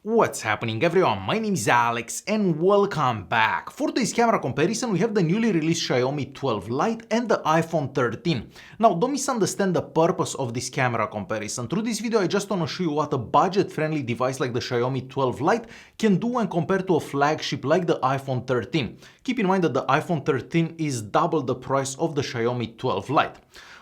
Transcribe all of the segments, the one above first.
What's happening everyone, my name is Alex and welcome back. For today's camera comparison we have the newly released Xiaomi 12 Lite and the iPhone 13. Now don't misunderstand the purpose of this camera comparison. Through this video I just want to show you what a budget-friendly device like the Xiaomi 12 Lite can do when compared to a flagship like the iPhone 13. Keep in mind that the iPhone 13 is double the price of the Xiaomi 12 Lite.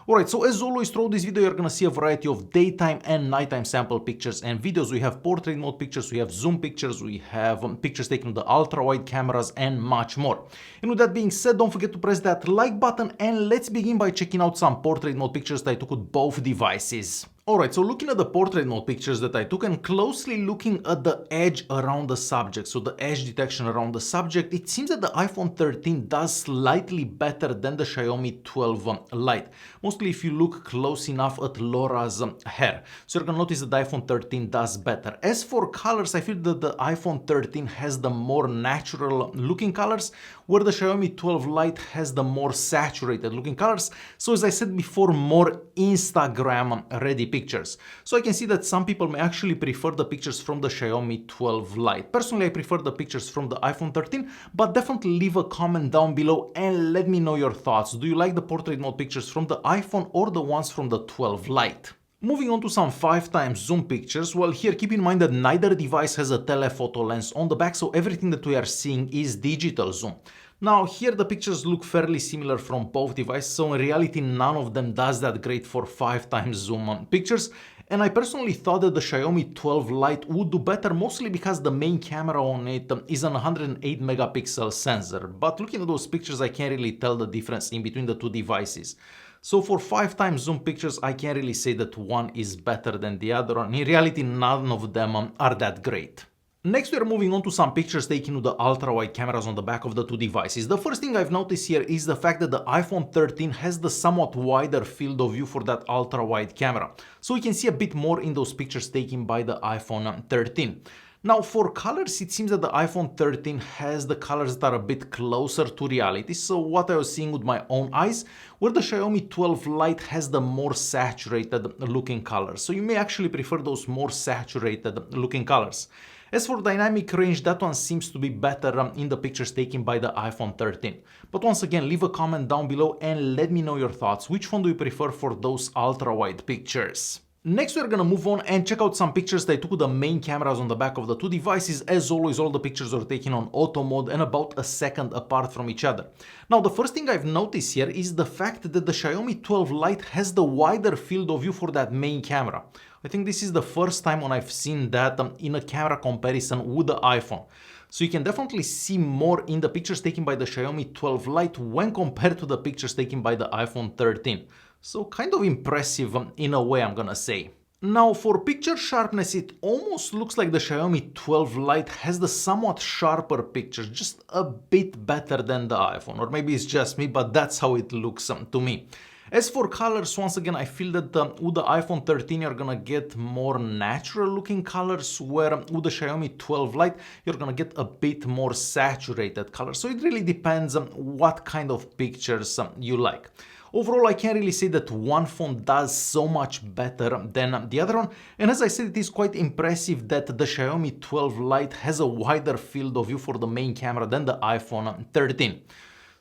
Alright, so as always throughout this video you're gonna see a variety of daytime and nighttime sample pictures and videos. We have portrait mode pictures, we have zoom pictures, we have pictures taken with the ultra-wide cameras and much more. And with that being said, don't forget to press that like button and let's begin by checking out some portrait mode pictures that I took with both devices. Alright, so looking at the portrait mode pictures that I took and closely looking at the edge around the subject, so the edge detection around the subject, it seems that the iPhone 13 does slightly better than the Xiaomi 12 Lite. Mostly if you look close enough at Laura's hair. So you're gonna notice that the iPhone 13 does better. As for colors, I feel that the iPhone 13 has the more natural looking colors, where the Xiaomi 12 Lite has the more saturated looking colors. So as I said before, more Instagram ready pictures. So I can see that some people may actually prefer the pictures from the Xiaomi 12 Lite. Personally, I prefer the pictures from the iPhone 13, but definitely leave a comment down below and let me know your thoughts. Do you like the portrait mode pictures from the iPhone or the ones from the 12 Lite? Moving on to some 5x zoom pictures, well here keep in mind that neither device has a telephoto lens on the back, so everything that we are seeing is digital zoom. Now here the pictures look fairly similar from both devices, so in reality none of them does that great for 5x zoom pictures. And I personally thought that the Xiaomi 12 Lite would do better, mostly because the main camera on it is an 108 megapixel sensor. But looking at those pictures I can't really tell the difference in between the two devices. So for 5x zoom pictures I can't really say that one is better than the other, and in reality none of them are that great. Next we are moving on to some pictures taken with the ultra-wide cameras on the back of the two devices. The first thing I've noticed here is the fact that the iPhone 13 has the somewhat wider field of view for that ultra-wide camera. So we can see a bit more in those pictures taken by the iPhone 13. Now for colors, it seems that the iPhone 13 has the colors that are a bit closer to reality, so what I was seeing with my own eyes, where the Xiaomi 12 Lite has the more saturated looking colors. So you may actually prefer those more saturated looking colors. As for dynamic range, that one seems to be better in the pictures taken by the iPhone 13. But once again, leave a comment down below and let me know your thoughts. Which one do you prefer for those ultra-wide pictures? Next we're gonna move on and check out some pictures that I took with the main cameras on the back of the two devices. As always, all the pictures are taken on auto mode and about a second apart from each other. Now the first thing I've noticed here is the fact that the Xiaomi 12 Lite has the wider field of view for that main camera. I think this is the first time when I've seen that in a camera comparison with the iPhone. So you can definitely see more in the pictures taken by the Xiaomi 12 Lite when compared to the pictures taken by the iPhone 13. So kind of impressive in a way, I'm gonna say. Now for picture sharpness, it almost looks like the Xiaomi 12 Lite has the somewhat sharper pictures, just a bit better than the iPhone. Or maybe it's just me, but that's how it looks to me. As for colors, once again, I feel that with the iPhone 13 you're gonna get more natural looking colors, where with the Xiaomi 12 Lite you're gonna get a bit more saturated colors. So it really depends on what kind of pictures you like. Overall, I can't really say that one phone does so much better than the other one. And as I said, it is quite impressive that the Xiaomi 12 Lite has a wider field of view for the main camera than the iPhone 13.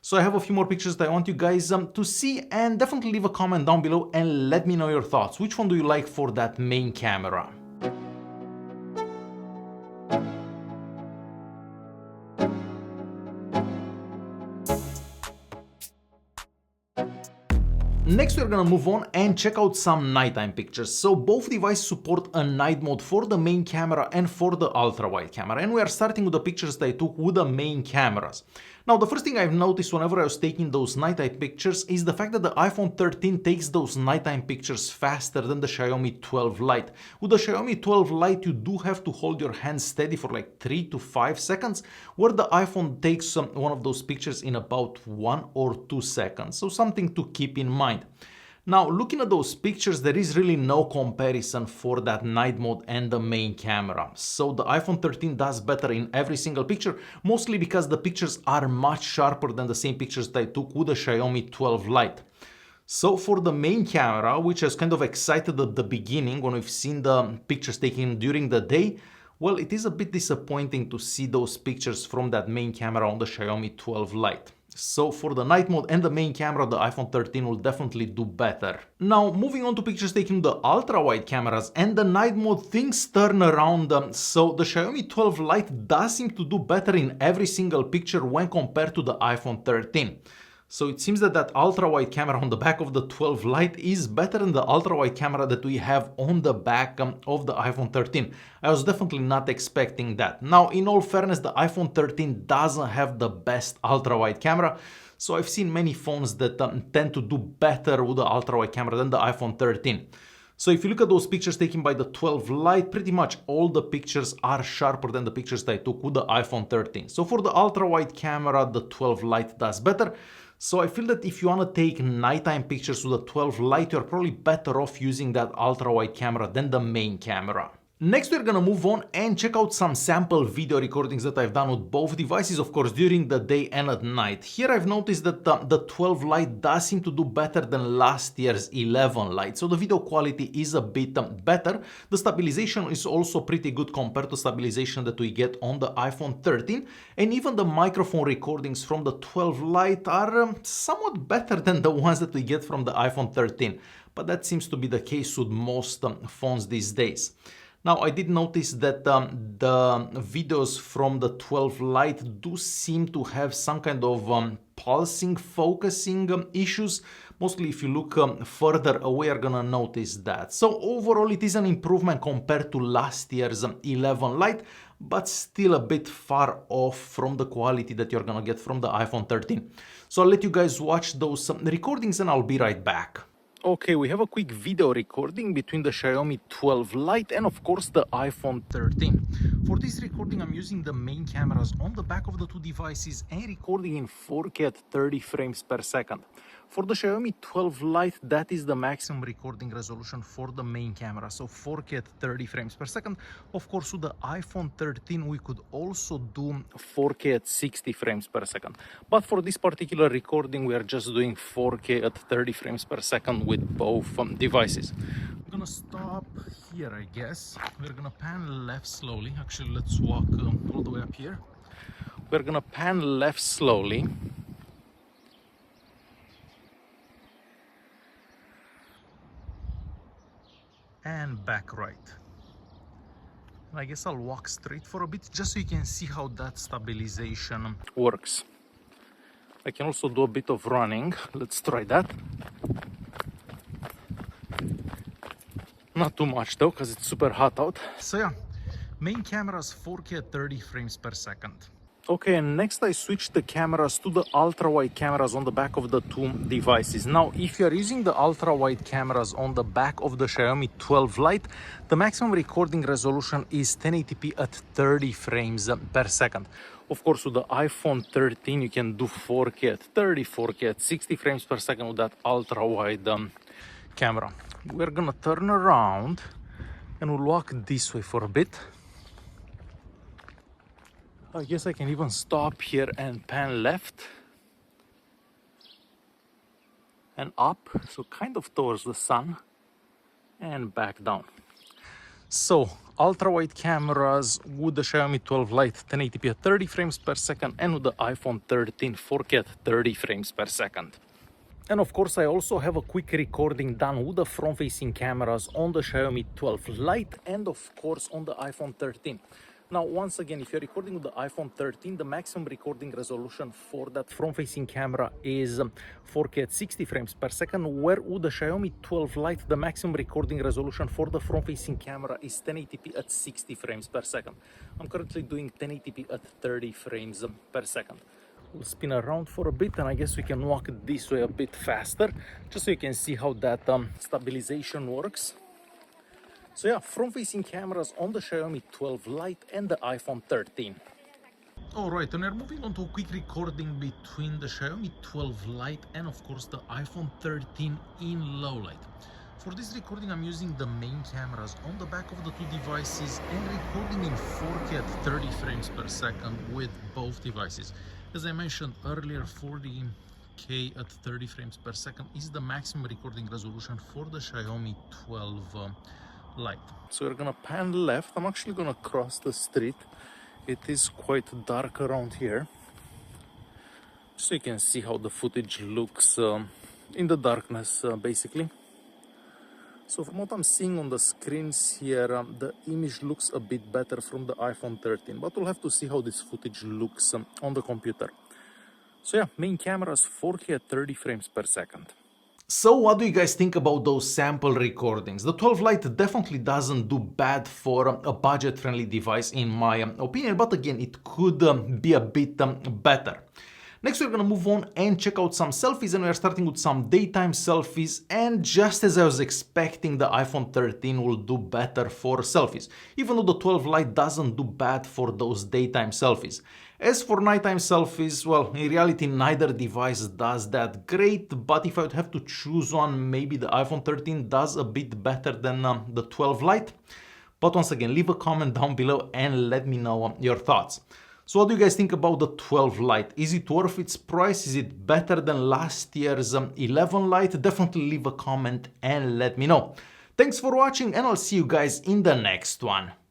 So I have a few more pictures that I want you guys to see, and definitely leave a comment down below and let me know your thoughts. Which one do you like for that main camera? Next we're gonna move on and check out some nighttime pictures. So both devices support a night mode for the main camera and for the ultra-wide camera, and we are starting with the pictures that I took with the main cameras. Now the first thing I've noticed whenever I was taking those nighttime pictures is the fact that the iPhone 13 takes those nighttime pictures faster than the Xiaomi 12 Lite. With the Xiaomi 12 Lite you do have to hold your hand steady for like 3 to 5 seconds, where the iPhone takes one of those pictures in about 1 or 2 seconds, so something to keep in mind. Now looking at those pictures, there is really no comparison for that night mode and the main camera. So the iPhone 13 does better in every single picture, mostly because the pictures are much sharper than the same pictures that I took with the Xiaomi 12 Lite. So for the main camera, which I was kind of excited at the beginning when we've seen the pictures taken during the day, Well, it is a bit disappointing to see those pictures from that main camera on the Xiaomi 12 Lite. So for the night mode and the main camera, the iPhone 13 will definitely do better. Now, moving on to pictures taken with the ultra-wide cameras and the night mode, things turn around. So the Xiaomi 12 Lite does seem to do better in every single picture when compared to the iPhone 13. So it seems that that ultra-wide camera on the back of the 12 Lite is better than the ultra-wide camera that we have on the back of the iPhone 13. I was definitely not expecting that. Now, in all fairness, the iPhone 13 doesn't have the best ultra-wide camera. So I've seen many phones that tend to do better with the ultra-wide camera than the iPhone 13. So if you look at those pictures taken by the 12 Lite, pretty much all the pictures are sharper than the pictures that I took with the iPhone 13. So for the ultra-wide camera, the 12 Lite does better. So I feel that if you want to take nighttime pictures with the 12 Lite, you're probably better off using that ultra-wide camera than the main camera. Next, we're gonna move on and check out some sample video recordings that I've done with both devices, of course, during the day and at night. Here I've noticed that the 12 Lite does seem to do better than last year's 11 Lite, so the video quality is a bit better. The stabilization is also pretty good compared to stabilization that we get on the iPhone 13, and even the microphone recordings from the 12 Lite are somewhat better than the ones that we get from the iPhone 13, but that seems to be the case with most phones these days. Now, I did notice that the videos from the 12 Lite do seem to have some kind of pulsing, focusing issues. Mostly if you look further away, you're gonna notice that. So overall, it is an improvement compared to last year's 11 Lite, but still a bit far off from the quality that you're gonna get from the iPhone 13. So I'll let you guys watch those recordings and I'll be right back. Okay, we have a quick video recording between the Xiaomi 12 Lite and of course the iPhone 13. For this recording, I'm using the main cameras on the back of the two devices and recording in 4K at 30 frames per second. For the Xiaomi 12 Lite, that is the maximum recording resolution for the main camera, so 4K at 30 frames per second. Of course, with the iPhone 13, we could also do 4K at 60 frames per second. But for this particular recording, we are just doing 4K at 30 frames per second with both devices. I'm gonna stop here, I guess. We're gonna pan left slowly. Actually, let's walk all the way up here. We're gonna pan left slowly. And back right. And I guess I'll walk straight for a bit just so you can see how that stabilization works. I can also do a bit of running. Let's try that. Not too much though, because it's super hot out. So yeah, main camera's 4K at 30 frames per second. Okay, and next I switched the cameras to the ultra-wide cameras on the back of the two devices. Now, if you are using the ultra-wide cameras on the back of the Xiaomi 12 Lite, the maximum recording resolution is 1080p at 30 frames per second. Of course, with the iPhone 13, you can do 4K at 30, 4K at 60 frames per second with that ultra-wide camera. We're gonna turn around and we'll walk this way for a bit. I guess I can even stop here and pan left and up, so kind of towards the sun, and back down. So ultra-wide cameras with the Xiaomi 12 Lite 1080p at 30 frames per second, and with the iPhone 13 4K at 30 frames per second. And of course, I also have a quick recording done with the front-facing cameras on the Xiaomi 12 Lite and of course on the iPhone 13. Now, once again, if you're recording with the iPhone 13, the maximum recording resolution for that front-facing camera is 4K at 60 frames per second, where with the Xiaomi 12 Lite, the maximum recording resolution for the front-facing camera is 1080p at 60 frames per second. I'm currently doing 1080p at 30 frames per second. We'll spin around for a bit and I guess we can walk this way a bit faster, just so you can see how that stabilization works. So yeah, front-facing cameras on the Xiaomi 12 Lite and the iPhone 13. Alright, and we're moving on to a quick recording between the Xiaomi 12 Lite and of course the iPhone 13 in low light. For this recording, I'm using the main cameras on the back of the two devices and recording in 4K at 30 frames per second with both devices. As I mentioned earlier, 40K at 30 frames per second is the maximum recording resolution for the Xiaomi 12 Lite. So we're gonna pan left. I'm actually gonna cross the street. It is quite dark around here, so you can see how the footage looks in the darkness, basically. So from what I'm seeing on the screens here, the image looks a bit better from the iPhone 13, but we'll have to see how this footage looks on the computer. So yeah, main camera is 4K at 30 frames per second. So what do you guys think about those sample recordings? The 12 Lite definitely doesn't do bad for a budget-friendly device in my opinion, but again, it could be a bit better. Next, we're gonna move on and check out some selfies, and we are starting with some daytime selfies. And just as I was expecting, the iPhone 13 will do better for selfies, even though the 12 Lite doesn't do bad for those daytime selfies. As for nighttime selfies, well, in reality, neither device does that great, but if I would have to choose one, maybe the iPhone 13 does a bit better than the 12 Lite. But once again, leave a comment down below and let me know your thoughts. So what do you guys think about the 12 Lite? Is it worth its price? Is it better than last year's 11 Lite? Definitely leave a comment and let me know. Thanks for watching, and I'll see you guys in the next one.